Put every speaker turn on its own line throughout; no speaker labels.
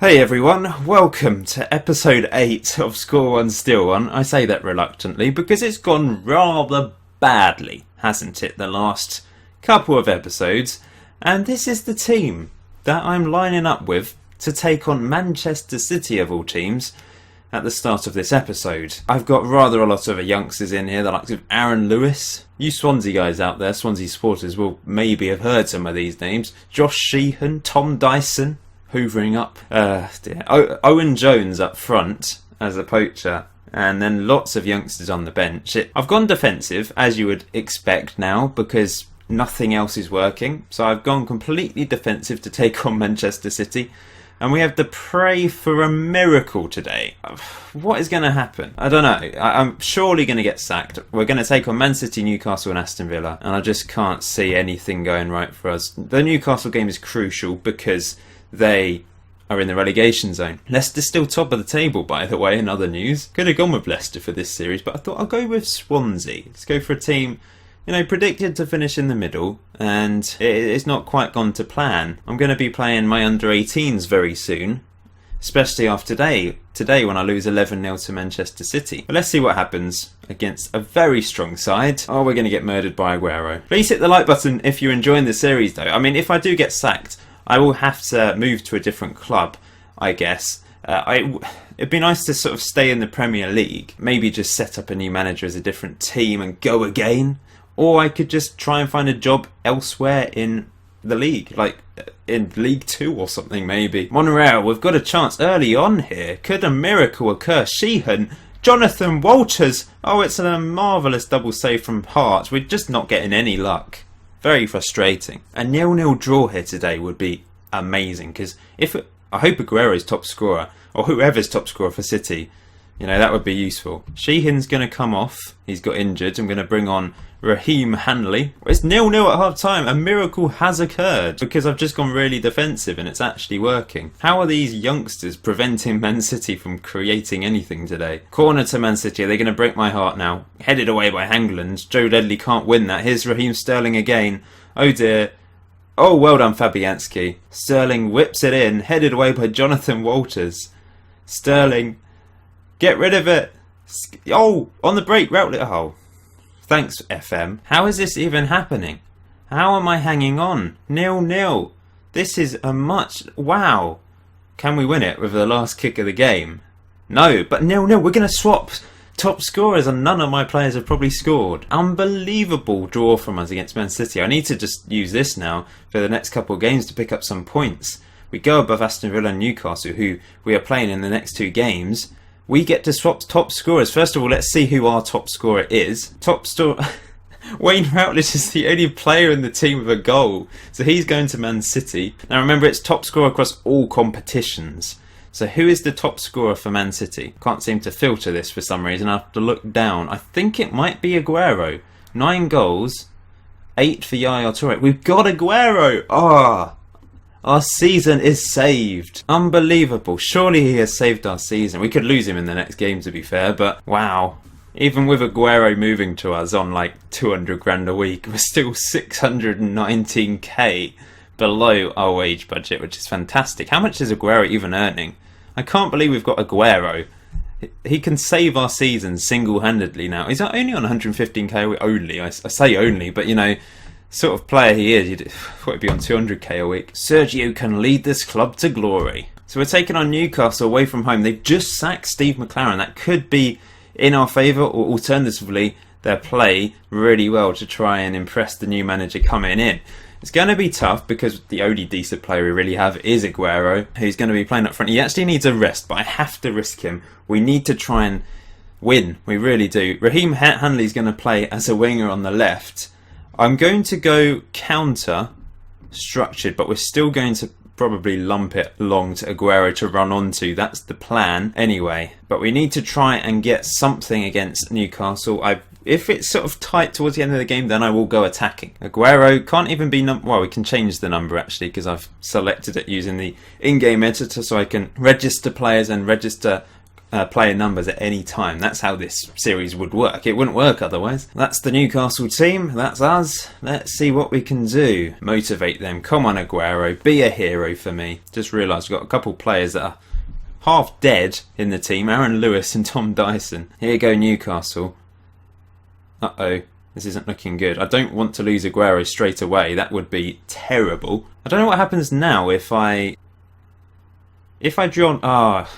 Hey everyone, welcome to episode 8 of Score One Steal One. I say that reluctantly because it's gone rather badly, hasn't it, the last couple of episodes? And this is the team that I'm lining up with to take on Manchester City of all teams at the start of this episode. I've got rather a lot of youngsters in here, the likes of Aaron Lewis. You Swansea guys out there, Swansea supporters, will maybe have heard some of these names. Josh Sheehan, Tom Dyson, hoovering up. Owen Jones up front as a poacher, and then lots of youngsters on the bench. I've gone defensive, as you would expect now, because nothing else is working. So I've gone completely defensive to take on Manchester City. And we have to pray for a miracle today. What is going to happen? I don't know. I'm surely going to get sacked. We're going to take on Man City, Newcastle and Aston Villa. And I just can't see anything going right for us. The Newcastle game is crucial because they are in the relegation zone. Leicester's still top of the table, by the way, in other news. Could have gone with Leicester for this series, but I thought I'll go with Swansea. Let's go for a team, predicted to finish in the middle, and it's not quite gone to plan. I'm going to be playing my under-18s very soon, especially after today when I lose 11-0 to Manchester City. But let's see what happens against a very strong side. Oh, we're going to get murdered by Aguero. Please hit the like button if you're enjoying the series, though. I mean, if I do get sacked, I will have to move to a different club, I guess. It'd be nice to sort of stay in the Premier League. Maybe just set up a new manager as a different team and go again. Or I could just try and find a job elsewhere in the league, like in League 2 or something maybe. Monreal, we've got a chance early on here. Could a miracle occur? Sheehan, Jonathan Walters. Oh, it's a marvellous double save from Hart. We're just not getting any luck. Very frustrating. A 0-0 draw here today would be amazing, because I hope Aguero's top scorer, or whoever's top scorer for City, that would be useful. Sheehan's going to come off. He's got injured. I'm going to bring on Raheem Hanley. It's 0-0 at half time. A miracle has occurred because I've just gone really defensive and it's actually working. How are these youngsters preventing Man City from creating anything today? Corner to Man City. Are they going to break my heart now? Headed away by Hangland. Joe Ledley can't win that. Here's Raheem Sterling again. Oh dear. Oh, well done, Fabianski. Sterling whips it in. Headed away by Jonathan Walters. Sterling. Get rid of it. Oh, on the break. Routlet. Oh. Thanks, FM. How is this even happening? How am I hanging on? 0-0. This is wow. Can we win it with the last kick of the game? No, but 0-0. We're going to swap top scorers and none of my players have probably scored. Unbelievable draw from us against Man City. I need to just use this now for the next couple of games to pick up some points. We go above Aston Villa and Newcastle, who we are playing in the next 2 games. We get to swap top scorers. First of all, let's see who our top scorer is. Wayne Routledge is the only player in the team with a goal. So he's going to Man City. Now remember, it's top scorer across all competitions. So who is the top scorer for Man City? Can't seem to filter this for some reason. I have to look down. I think it might be Aguero. 9 goals. 8 for Yaya Toure. We've got Aguero! Our season is saved. Unbelievable. Surely he has saved our season. We could lose him in the next game, to be fair, but wow. Even with Aguero moving to us on like 200 grand a week, we're still 619k below our wage budget, which is fantastic. How much is Aguero even earning? I can't believe we've got Aguero. He can save our season single-handedly now. He's only on 115k a week. Only. I say only, but sort of player he is, you'd thought he'd be on 200k a week. Sergio can lead this club to glory. So we're taking on Newcastle away from home. They've just sacked Steve McLaren. That could be in our favour, or alternatively, they'll play really well to try and impress the new manager coming in. It's going to be tough because the only decent player we really have is Aguero, who's going to be playing up front. He actually needs a rest, but I have to risk him. We need to try and win. We really do. Raheem Hanley's going to play as a winger on the left. I'm going to go counter structured, but we're still going to probably lump it long to Aguero to run onto. That's the plan anyway. But we need to try and get something against Newcastle. If it's sort of tight towards the end of the game, then I will go attacking. Aguero can't even be well, we can change the number actually because I've selected it using the in-game editor, so I can register players and register player numbers at any time. That's how this series would work. It wouldn't work otherwise. That's the Newcastle team. That's us. Let's see what we can do. Motivate them. Come on, Aguero. Be a hero for me. Just realised we've got a couple players that are half dead in the team. Aaron Lewis and Tom Dyson. Here you go, Newcastle. Uh-oh. This isn't looking good. I don't want to lose Aguero straight away. That would be terrible. I don't know what happens now if I draw...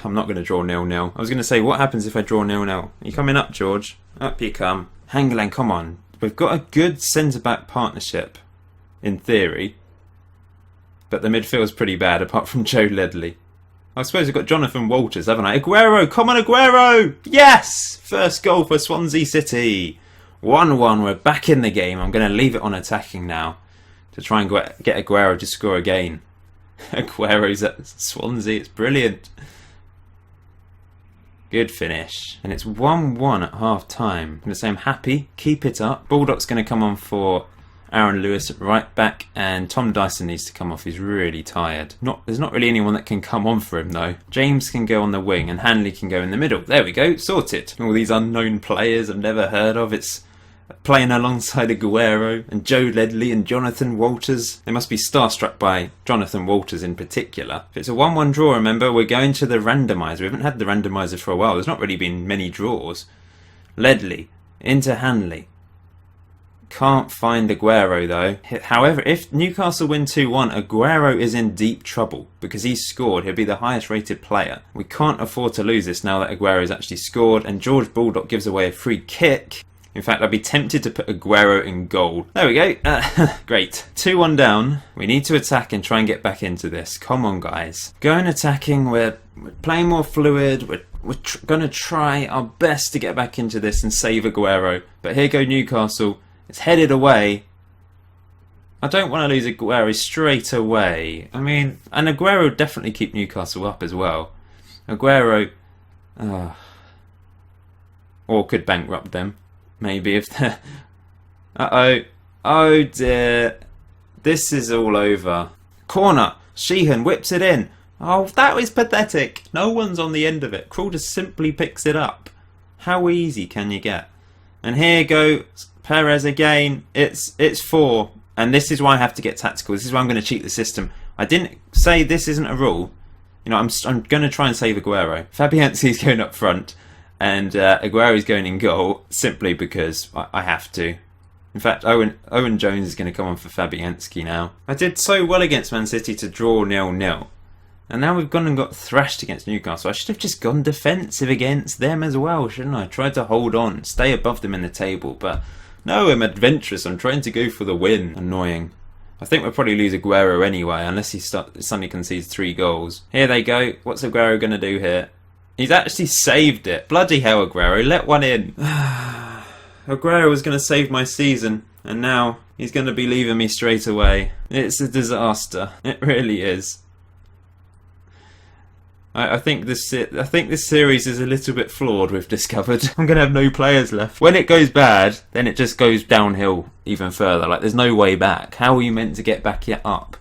I'm not going to draw 0-0. I was going to say, what happens if I draw 0-0? Are you coming up, George? Up you come. Hangeland, come on. We've got a good centre-back partnership, in theory. But the midfield's pretty bad, apart from Joe Ledley. I suppose I've got Jonathan Walters, haven't I? Aguero! Come on, Aguero! Yes! First goal for Swansea City. 1-1. We're back in the game. I'm going to leave it on attacking now to try and get Aguero to score again. Aguero's at Swansea. It's brilliant. Good finish. And it's 1-1 at half time. I'm going to say I'm happy. Keep it up. Baldock's going to come on for Aaron Lewis at right back, and Tom Dyson needs to come off. He's really tired. There's not really anyone that can come on for him though. James can go on the wing and Hanley can go in the middle. There we go. Sorted. All these unknown players I've never heard of. It's playing alongside Aguero and Joe Ledley and Jonathan Walters. They must be starstruck by Jonathan Walters in particular. If it's a 1-1 draw, remember, we're going to the randomiser. We haven't had the randomiser for a while. There's not really been many draws. Ledley into Hanley. Can't find Aguero though. However, if Newcastle win 2-1, Aguero is in deep trouble because he's scored. He'll be the highest rated player. We can't afford to lose this now that Aguero's actually scored, and George Baldock gives away a free kick. In fact, I'd be tempted to put Aguero in goal. There we go. Great. 2-1 down. We need to attack and try and get back into this. Come on, guys. Going attacking. We're playing more fluid. We're going to try our best to get back into this and save Aguero. But here go Newcastle. It's headed away. I don't want to lose Aguero straight away. I mean, and Aguero would definitely keep Newcastle up as well. Aguero... or could bankrupt them. Maybe if they're... Uh-oh. Oh dear. This is all over. Corner. Sheehan whips it in. Oh, that was pathetic. No one's on the end of it. Krul just simply picks it up. How easy can you get? And here goes Perez again. It's 4. And this is why I have to get tactical. This is why I'm going to cheat the system. I didn't say this isn't a rule. You know, I'm going to try and save Aguero. Fabianski's going up front. And Aguero's going in goal simply because I have to. In fact, Owen Jones is going to come on for Fabianski now. I did so well against Man City to draw 0-0. And now we've gone and got thrashed against Newcastle. I should have just gone defensive against them as well, shouldn't I? Tried to hold on, stay above them in the table. But no, I'm adventurous. I'm trying to go for the win. Annoying. I think we'll probably lose Aguero anyway, unless he suddenly concedes 3 goals. Here they go. What's Aguero going to do here? He's actually saved it. Bloody hell, Aguero. Let one in. Aguero was going to save my season, and now he's going to be leaving me straight away. It's a disaster. It really is. I think this series is a little bit flawed, we've discovered. I'm going to have no players left. When it goes bad, then it just goes downhill even further. Like, there's no way back. How are you meant to get back yet up?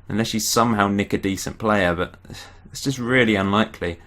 Unless you somehow nick a decent player, but it's just really unlikely.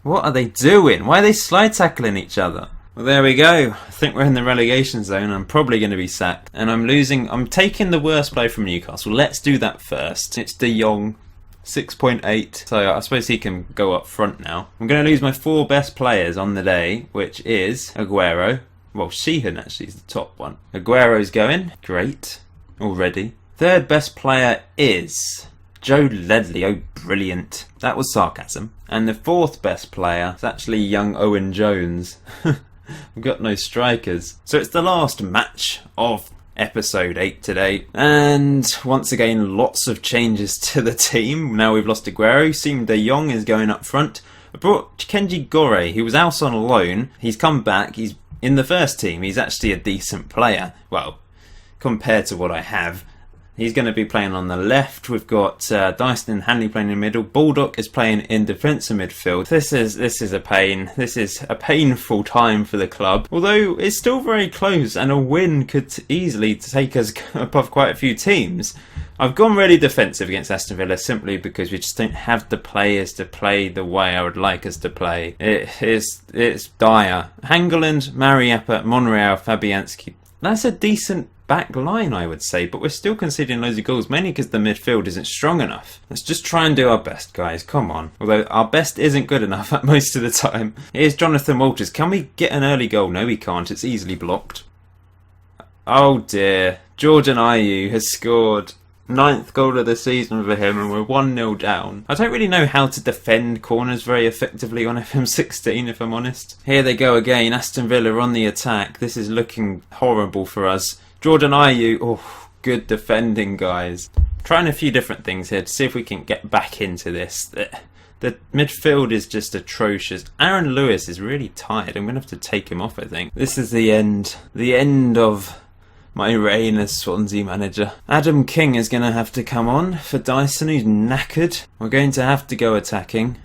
What are they doing? Why are they slide tackling each other? Well, there we go. I think we're in the relegation zone. I'm probably going to be sacked. And I'm taking the worst player from Newcastle. Let's do that first. It's De Jong, 6.8. So I suppose he can go up front now. I'm going to lose my 4 best players on the day, which is Aguero. Well, Sheehan actually is the top one. Aguero's going. Great. Already. 3rd best player is Joe Ledley. Oh, brilliant. That was sarcasm. And the 4th best player is actually young Owen Jones. We've got no strikers. So it's the last match of episode 8 today. And once again, lots of changes to the team. Now we've lost Aguero. Sim De Jong is going up front. I brought Kenji Gore, who was out on loan. He's come back. He's in the first team. He's actually a decent player. Well, compared to what I have. He's going to be playing on the left. We've got Dyson and Hanley playing in the middle. Baldock is playing in defensive midfield. This is a pain. This is a painful time for the club. Although it's still very close, and a win could easily take us above quite a few teams. I've gone really defensive against Aston Villa simply because we just don't have the players to play the way I would like us to play. It's dire. Hangeland, Mariappa, Monreal, Fabianski. That's a decent back line, I would say, but we're still conceding loads of goals, mainly because the midfield isn't strong enough. Let's just try and do our best, guys. Come on. Although our best isn't good enough at most of the time. Here's Jonathan Walters. Can we get an early goal? No, we can't. It's easily blocked. Oh dear. Jordan Ayew has scored. 9th goal of the season for him, and we're 1-0 down. I don't really know how to defend corners very effectively on FM16, if I'm honest. Here they go again. Aston Villa on the attack. This is looking horrible for us. Jordan Ayew, oh, good defending, guys. Trying a few different things here to see if we can get back into this. The midfield is just atrocious. Aaron Lewis is really tired. I'm going to have to take him off, I think. This is the end. The end of my reign as Swansea manager. Adam King is going to have to come on for Dyson, who's knackered. We're going to have to go attacking.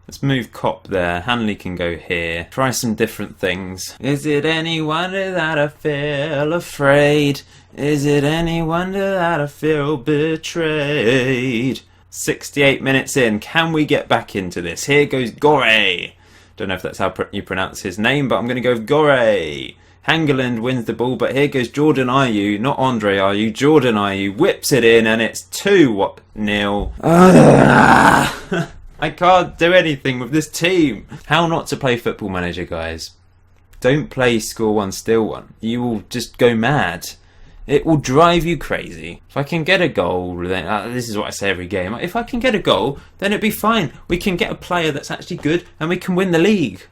Let's move Kopp there. Hanley can go here. Try some different things. Is it any wonder that I feel afraid? Is it any wonder that I feel betrayed? 68 minutes in. Can we get back into this? Here goes Gore. Don't know if that's how you pronounce his name, but I'm going to go with Gore. Hangeland wins the ball, but here goes Jordan Ayew, not Andre Ayew, Jordan Ayew whips it in, and it's 2-0. I can't do anything with this team. How not to play Football Manager, guys. Don't play Score One, Steal One. You will just go mad. It will drive you crazy. If I can get a goal, then this is what I say every game. If I can get a goal, then it'd be fine. We can get a player that's actually good, and we can win the league.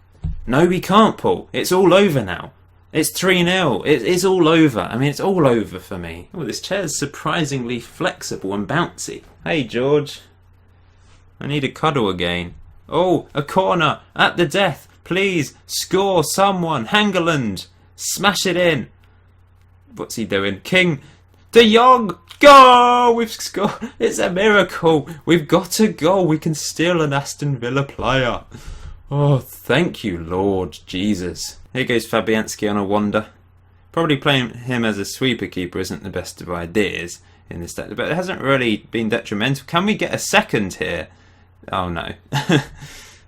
No, we can't, Paul. It's all over now. It's 3-0. It's all over. I mean, it's all over for me. Oh, this chair's surprisingly flexible and bouncy. Hey, George. I need a cuddle again. Oh, a corner at the death. Please, score someone. Hangeland. Smash it in. What's he doing? King. De Jong. Go! We've scored. It's a miracle. We've got a goal. We can steal an Aston Villa player. Oh, thank you, Lord Jesus. Here goes Fabianski on a wander. Probably playing him as a sweeper keeper isn't the best of ideas in this stat, but it hasn't really been detrimental. Can we get a second here? Oh no.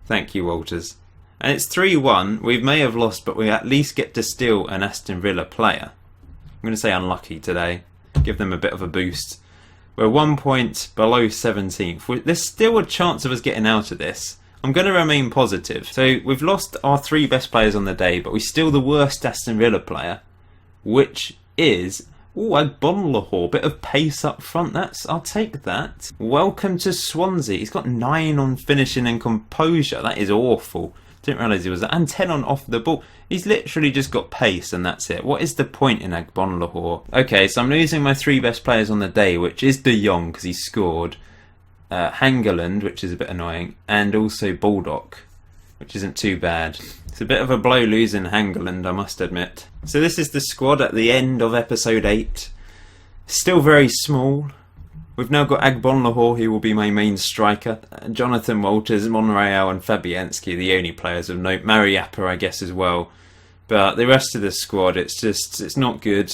Thank you, Walters. And it's 3-1. We may have lost, but we at least get to steal an Aston Villa player. I'm going to say unlucky today. Give them a bit of a boost. We're 1 point below 17th. There's still a chance of us getting out of this. I'm going to remain positive. So we've lost our 3 best players on the day, but we steal the worst Aston Villa player, which is Agueroooooooooo. Bit of pace up front. I'll take that. Welcome to Swansea. He's got 9 on finishing and composure. That is awful. Didn't realise he was that. And 10 on off the ball. He's literally just got pace and that's it. What is the point in Agueroooooooooo? Okay, so I'm losing my 3 best players on the day, which is De Jong because he scored. Hangeland, which is a bit annoying, and also Baldock, which isn't too bad. It's a bit of a blow losing Hangeland, I must admit. So this is the squad at the end of episode 8. Still very small. We've now got Agueroooooooooo, who will be my main striker. Jonathan Walters, Monreal and Fabianski, the only players of note. Mariappa, I guess, as well. But the rest of the squad, it's not good.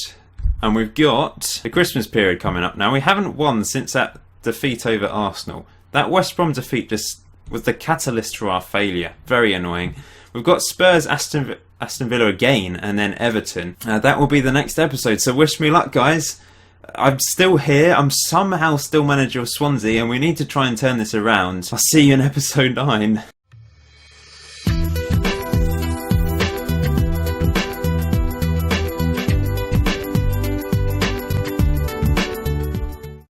And we've got the Christmas period coming up now. We haven't won since that defeat over Arsenal. That West Brom defeat just was the catalyst for our failure. Very annoying. We've got Spurs, Aston Villa again, and then Everton. That will be the next episode, so wish me luck, guys. I'm still here. I'm somehow still manager of Swansea, and we need to try and turn this around. I'll see you in episode 9.